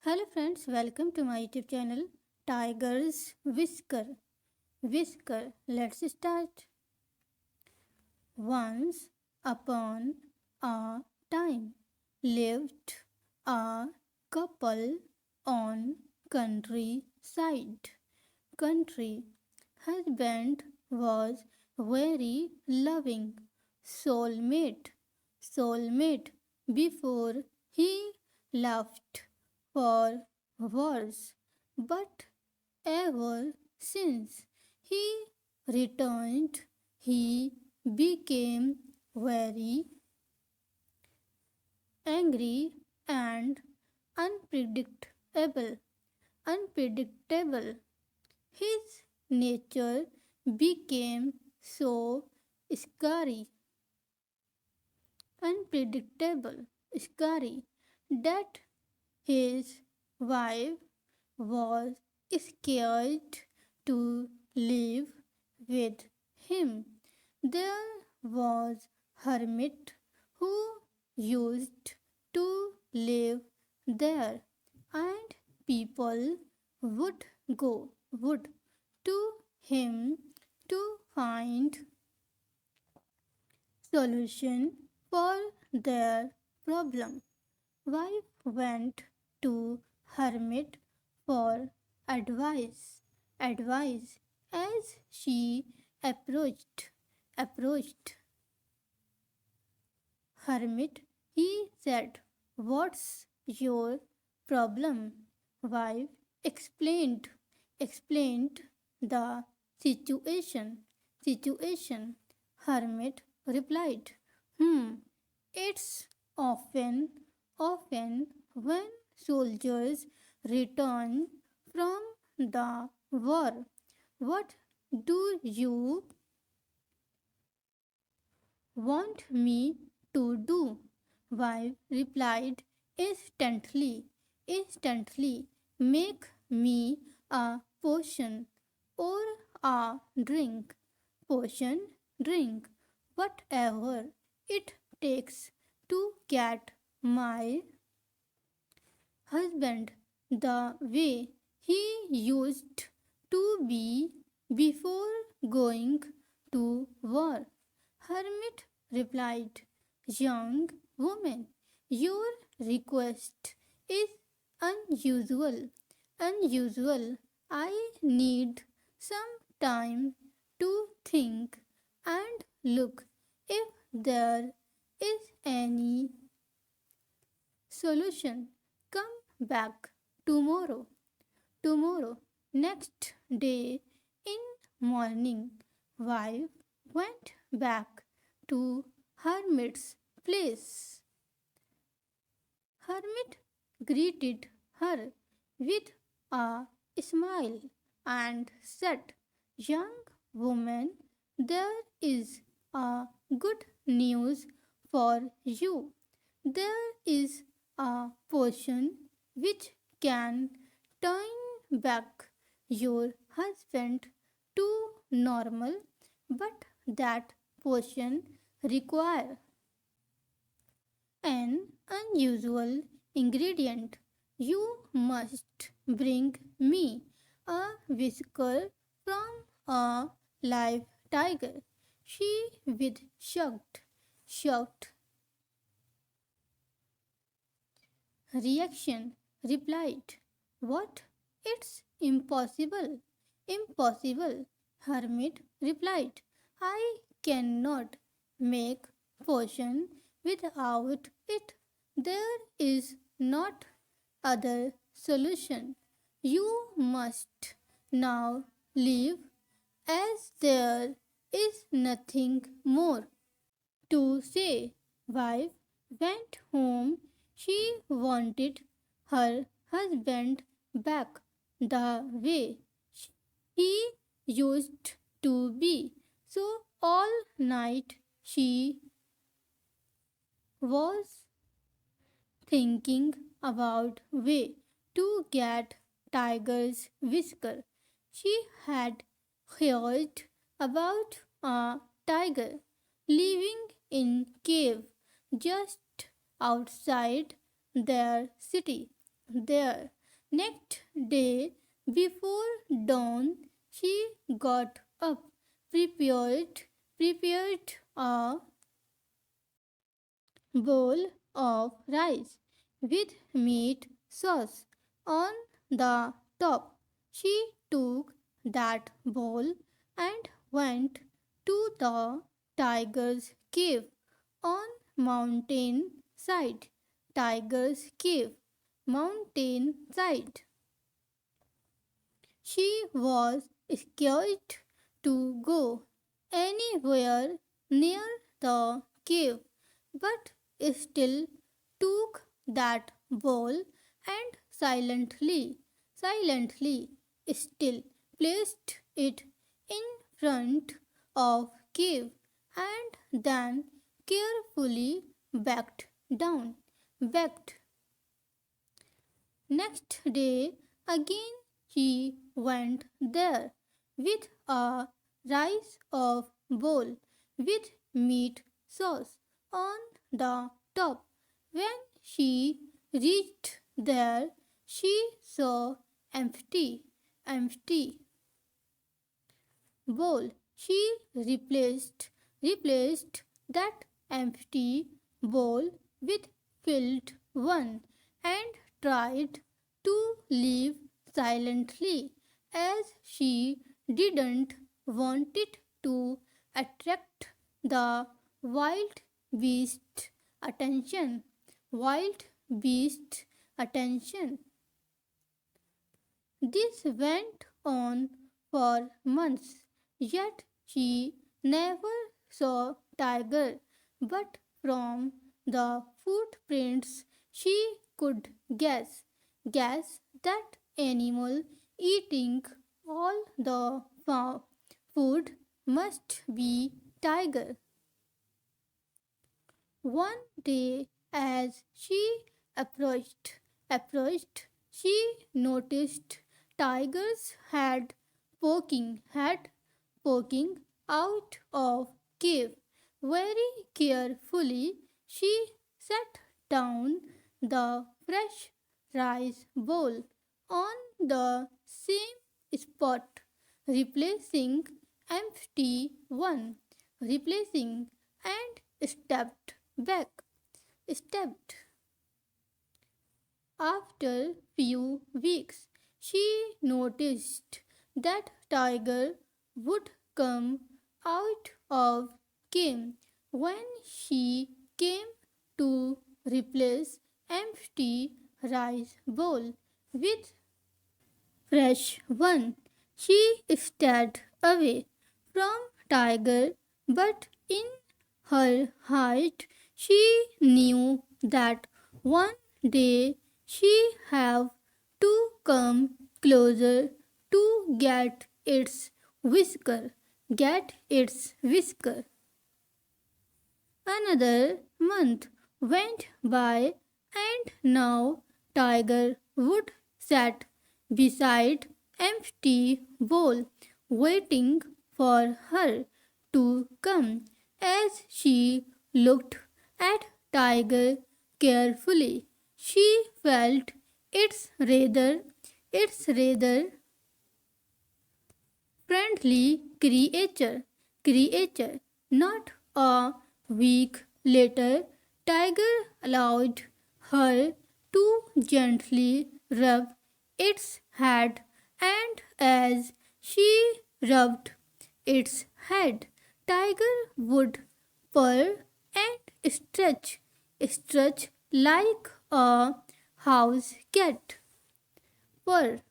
Hello friends, welcome to my YouTube channel Tiger's Whisker. Whisker, let's start. Once upon a time lived a couple on countryside. Country husband was very loving, soulmate, soulmate before he left for wars, but ever since he returned, he became very angry and unpredictable. Unpredictable. His nature became so scary, unpredictable, scary that his wife was scared to live with him. There was hermit who used to live there, and people would to him to find solution for their problem. Wife went to hermit for advice as she approached hermit. He said, "What's your problem?" Wife explained the situation. Hermit replied, it's often when soldiers return from the war. What do you want me to do? Wife replied instantly. Make me a potion or a drink. Potion, drink, whatever it takes to get my husband the way he used to be before going to war. Hermit replied, "Young woman, your request is unusual. Unusual. I need some time to think and look if there is any solution. Come back tomorrow. Tomorrow, next day in morning, wife went back to hermit's place. Hermit greeted her with a smile and said, "Young woman, there is a good news for you. There is a potion which can turn back your husband to normal, but that potion requires an unusual ingredient. You must bring me a whisker from a live tiger." She with shocked reaction replied, "What? It's impossible." "Impossible," Hermit replied. "I cannot make potion without it. There is not other solution. You must now leave as there is nothing more to say." Wife went home. She wanted her husband back the way he used to be. So all night she was thinking about way to get Tiger's whisker. She had heard about a tiger living in cave just outside their city. there. Next day, before dawn, she got up, prepared a bowl of rice with meat sauce on the top. She took that bowl and went to the tiger's cave on mountain side. Tiger's cave, mountain side. She was scared to go anywhere near the cave, but still took that bowl and silently still placed it in front of cave and then carefully backed down. Backed. Next day again he went there with a rice of bowl with meat sauce on the top. When she reached there, she saw empty bowl. She replaced that empty bowl with filled one and tried to leave silently as she didn't want it to attract the wild beast attention. Wild beast attention. This went on for months, yet she never saw tiger, but from the footprints she could guess that animal eating all the food must be tiger. One day, as she approached, she noticed Tiger's head poking out of cave. Very carefully, she set down the fresh rice bowl on the same spot, replacing empty one, replacing and back, stepped. After few weeks, she noticed that tiger would come out of cave when she came to replace empty rice bowl with fresh one. She stayed away from tiger, but in her heart she knew that one day she have to come closer to get its whisker. Another month went by and now Tiger would sat beside empty bowl waiting for her to come. As she looked at Tiger carefully, she felt its rather friendly creature. Not a week later, Tiger allowed her to gently rub its head, and as she rubbed its head, Tiger would purr and stretch like a house cat. Purr.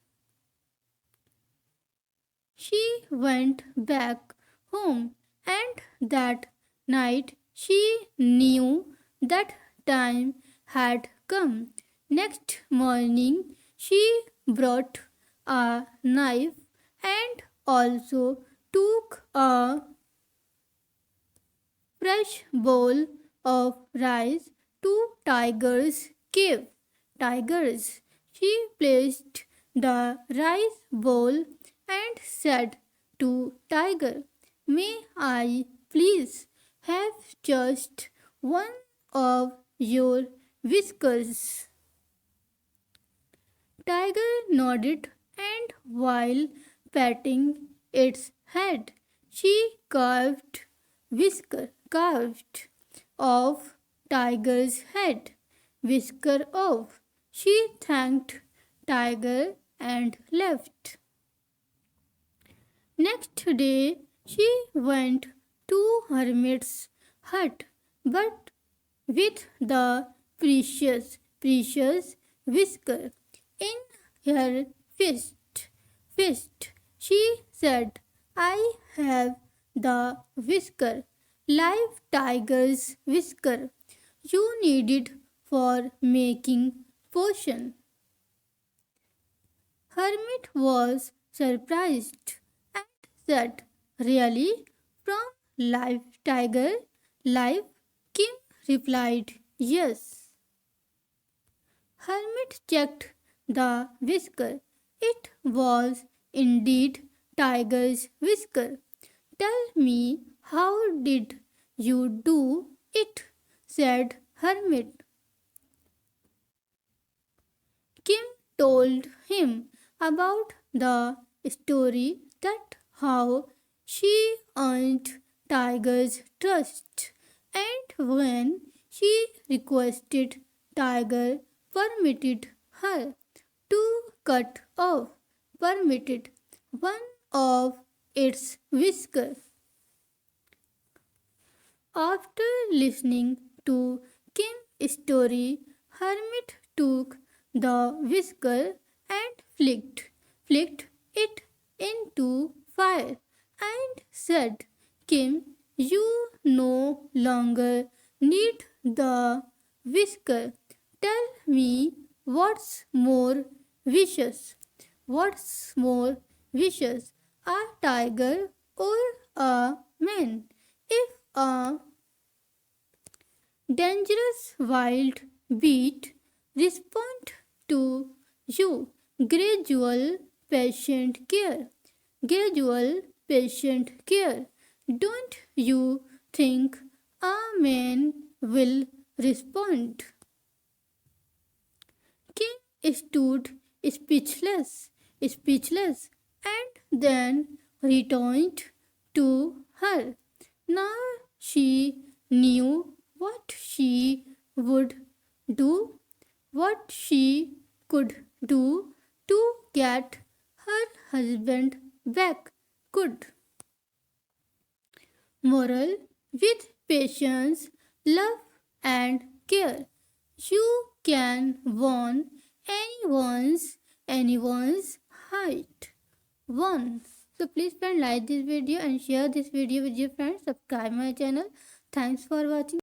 She went back home, and that night she knew that time had come. Next morning, she brought a knife and also took a fresh bowl of rice to Tiger's cave. Tigers. She placed the rice bowl and said to Tiger, "May I please have just one of your whiskers?" Tiger nodded, and while patting its head, she carved off Tiger's head. Whisker off. She thanked Tiger and left. Next day, she went to Hermit's hut, but with the precious Whisker in her fist. She said, I have the Whisker, live tiger's whisker. You need it for making potion. Hermit was surprised and said, really? From live tiger? Live? Kim replied, yes. Hermit checked the whisker. It was indeed tiger's whisker. Tell me, how did you do it? Said Hermit. Kim told him about the story that how she earned Tiger's trust, and when she requested, Tiger permitted her to permitted one of its whiskers. After listening to Kim's story, Hermit took the whisker and flicked it into fire and said, Kim, you no longer need the whisker. Tell me what's more vicious? What's more vicious, a tiger or a man? If a dangerous wild beast respond to you, patient care. Gradual patient care. Don't you think a man will respond? King stood speechless, and then returned to her. Now she knew what she would do, what she could do to get her husband back. Could. Moral: with patience, love, and care, you can win anyone's height. One. So please friend, like this video and share this video with your friends. Subscribe my channel. Thanks for watching.